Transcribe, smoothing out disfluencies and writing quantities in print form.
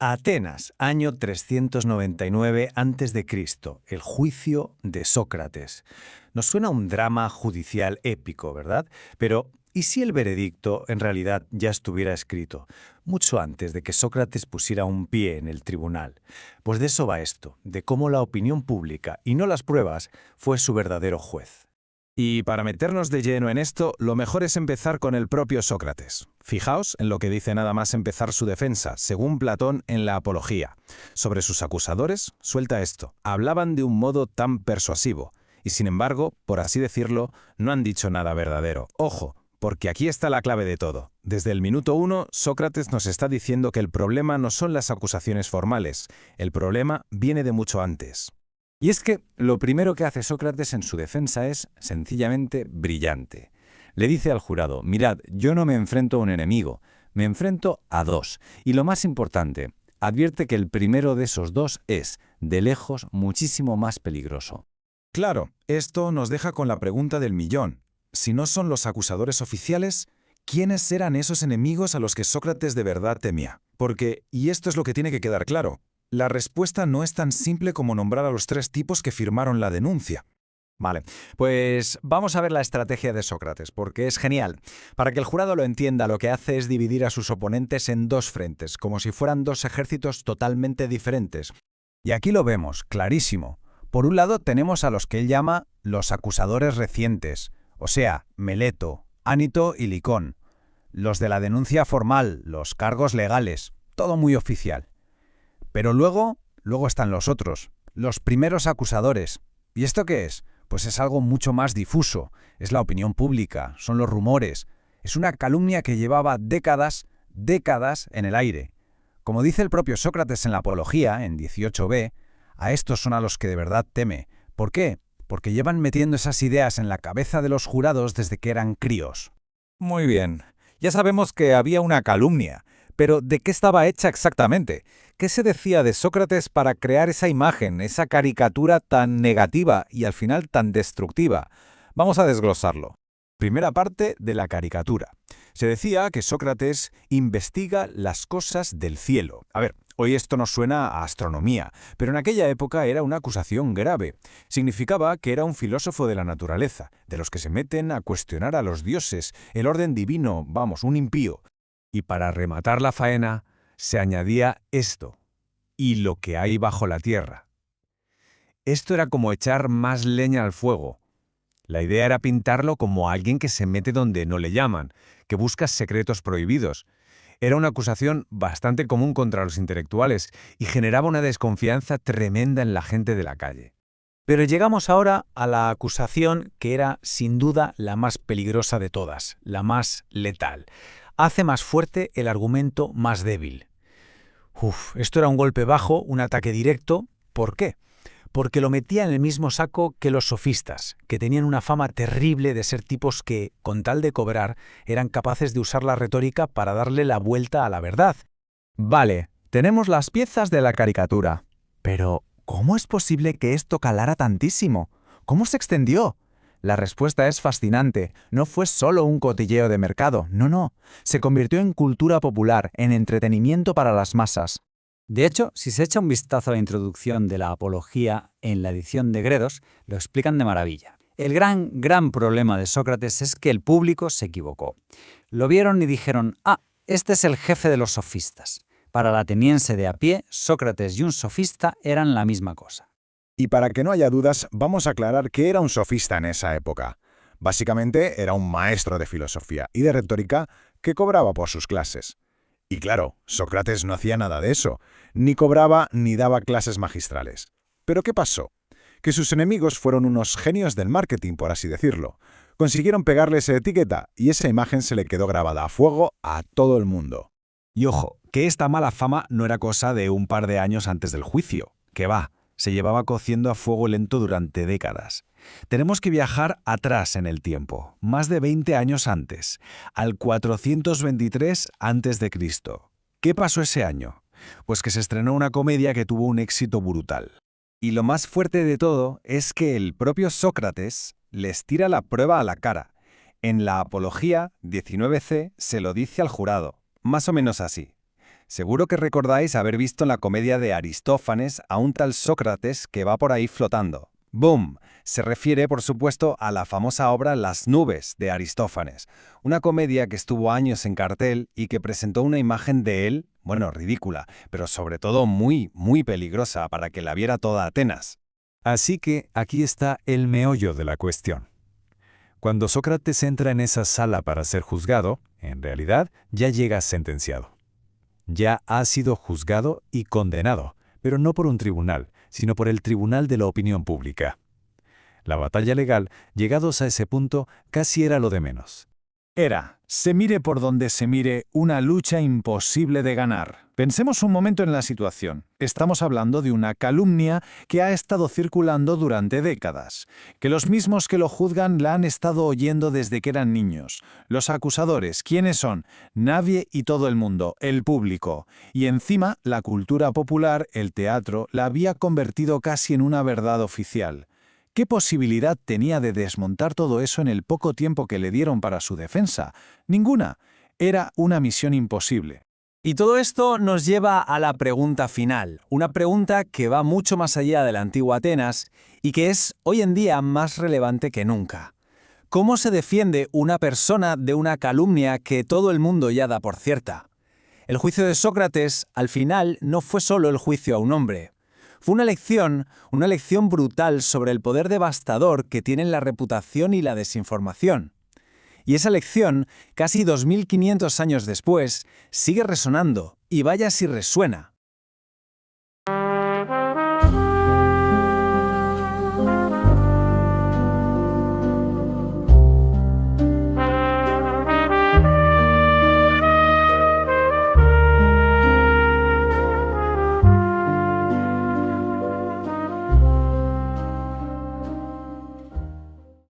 Atenas, año 399 a.C., el juicio de Sócrates. Nos suena un drama judicial épico, ¿verdad? Pero, ¿y si el veredicto en realidad ya estuviera escrito, mucho antes de que Sócrates pusiera un pie en el tribunal? Pues de eso va esto, de cómo la opinión pública, y no las pruebas, fue su verdadero juez. Y para meternos de lleno en esto, lo mejor es empezar con el propio Sócrates. Fijaos en lo que dice nada más empezar su defensa, según Platón en la Apología. Sobre sus acusadores, suelta esto. Hablaban de un modo tan persuasivo, y sin embargo, por así decirlo, no han dicho nada verdadero. Ojo, porque aquí está la clave de todo. Desde el minuto 1, Sócrates nos está diciendo que el problema no son las acusaciones formales, el problema viene de mucho antes. Y es que lo primero que hace Sócrates en su defensa es sencillamente brillante. Le dice al jurado, mirad, yo no me enfrento a un enemigo, me enfrento a dos. Y lo más importante, advierte que el primero de esos dos es, de lejos, muchísimo más peligroso. Claro, esto nos deja con la pregunta del millón. Si no son los acusadores oficiales, ¿quiénes eran esos enemigos a los que Sócrates de verdad temía? Porque, y esto es lo que tiene que quedar claro, la respuesta no es tan simple como nombrar a los tres tipos que firmaron la denuncia. Vale, pues vamos a ver la estrategia de Sócrates, porque es genial. Para que el jurado lo entienda, lo que hace es dividir a sus oponentes en dos frentes, como si fueran dos ejércitos totalmente diferentes. Y aquí lo vemos, clarísimo. Por un lado tenemos a los que él llama los acusadores recientes, o sea, Meleto, Ánito y Licón. Los de la denuncia formal, los cargos legales, todo muy oficial. Pero luego están los otros, los primeros acusadores. ¿Y esto qué es? Pues es algo mucho más difuso. Es la opinión pública, son los rumores. Es una calumnia que llevaba décadas en el aire. Como dice el propio Sócrates en la Apología, en 18b, a estos son a los que de verdad teme. ¿Por qué? Porque llevan metiendo esas ideas en la cabeza de los jurados desde que eran críos. Muy bien. Ya sabemos que había una calumnia. Pero ¿de qué estaba hecha exactamente? ¿Qué se decía de Sócrates para crear esa imagen, esa caricatura tan negativa y al final tan destructiva? Vamos a desglosarlo. Primera parte de la caricatura. Se decía que Sócrates investiga las cosas del cielo. A ver, hoy esto nos suena a astronomía, pero en aquella época era una acusación grave. Significaba que era un filósofo de la naturaleza, de los que se meten a cuestionar a los dioses, el orden divino, vamos, un impío. Y para rematar la faena, se añadía esto, y lo que hay bajo la tierra. Esto era como echar más leña al fuego. La idea era pintarlo como alguien que se mete donde no le llaman, que busca secretos prohibidos. Era una acusación bastante común contra los intelectuales y generaba una desconfianza tremenda en la gente de la calle. Pero llegamos ahora a la acusación que era, sin duda, la más peligrosa de todas, la más letal. Hace más fuerte el argumento más débil. Esto era un golpe bajo, un ataque directo. ¿Por qué? Porque lo metía en el mismo saco que los sofistas, que tenían una fama terrible de ser tipos que, con tal de cobrar, eran capaces de usar la retórica para darle la vuelta a la verdad. Vale, tenemos las piezas de la caricatura. Pero, ¿cómo es posible que esto calara tantísimo? ¿Cómo se extendió? La respuesta es fascinante. No fue solo un cotilleo de mercado, no. Se convirtió en cultura popular, en entretenimiento para las masas. De hecho, si se echa un vistazo a la introducción de la Apología en la edición de Gredos, lo explican de maravilla. El gran problema de Sócrates es que el público se equivocó. Lo vieron y dijeron, este es el jefe de los sofistas. Para el ateniense de a pie, Sócrates y un sofista eran la misma cosa. Y para que no haya dudas, vamos a aclarar qué era un sofista en esa época. Básicamente era un maestro de filosofía y de retórica que cobraba por sus clases. Y claro, Sócrates no hacía nada de eso, ni cobraba ni daba clases magistrales. ¿Pero qué pasó? Que sus enemigos fueron unos genios del marketing, por así decirlo. Consiguieron pegarle esa etiqueta y esa imagen se le quedó grabada a fuego a todo el mundo. Y ojo, que esta mala fama no era cosa de un par de años antes del juicio, que se llevaba cociendo a fuego lento durante décadas. Tenemos que viajar atrás en el tiempo, más de 20 años antes, al 423 a.C. ¿Qué pasó ese año? Pues que se estrenó una comedia que tuvo un éxito brutal. Y lo más fuerte de todo es que el propio Sócrates les tira la prueba a la cara. En la Apología 19c se lo dice al jurado, más o menos así. Seguro que recordáis haber visto en la comedia de Aristófanes a un tal Sócrates que va por ahí flotando. ¡Boom! Se refiere, por supuesto, a la famosa obra Las nubes de Aristófanes, una comedia que estuvo años en cartel y que presentó una imagen de él, bueno, ridícula, pero sobre todo muy, muy peligrosa para que la viera toda Atenas. Así que aquí está el meollo de la cuestión. Cuando Sócrates entra en esa sala para ser juzgado, en realidad ya llega sentenciado. Ya ha sido juzgado y condenado, pero no por un tribunal, sino por el tribunal de la opinión pública. La batalla legal, llegados a ese punto, casi era lo de menos. Era, se mire por donde se mire, una lucha imposible de ganar. Pensemos un momento en la situación. Estamos hablando de una calumnia que ha estado circulando durante décadas, que los mismos que lo juzgan la han estado oyendo desde que eran niños. Los acusadores, ¿quiénes son? Nadie y todo el mundo, el público. Y encima, la cultura popular, el teatro, la había convertido casi en una verdad oficial. ¿Qué posibilidad tenía de desmontar todo eso en el poco tiempo que le dieron para su defensa? Ninguna. Era una misión imposible. Y todo esto nos lleva a la pregunta final, una pregunta que va mucho más allá de la antigua Atenas y que es hoy en día más relevante que nunca. ¿Cómo se defiende una persona de una calumnia que todo el mundo ya da por cierta? El juicio de Sócrates, al final, no fue solo el juicio a un hombre. Fue una lección brutal sobre el poder devastador que tienen la reputación y la desinformación. Y esa lección, casi 2500 años después, sigue resonando, y vaya si resuena.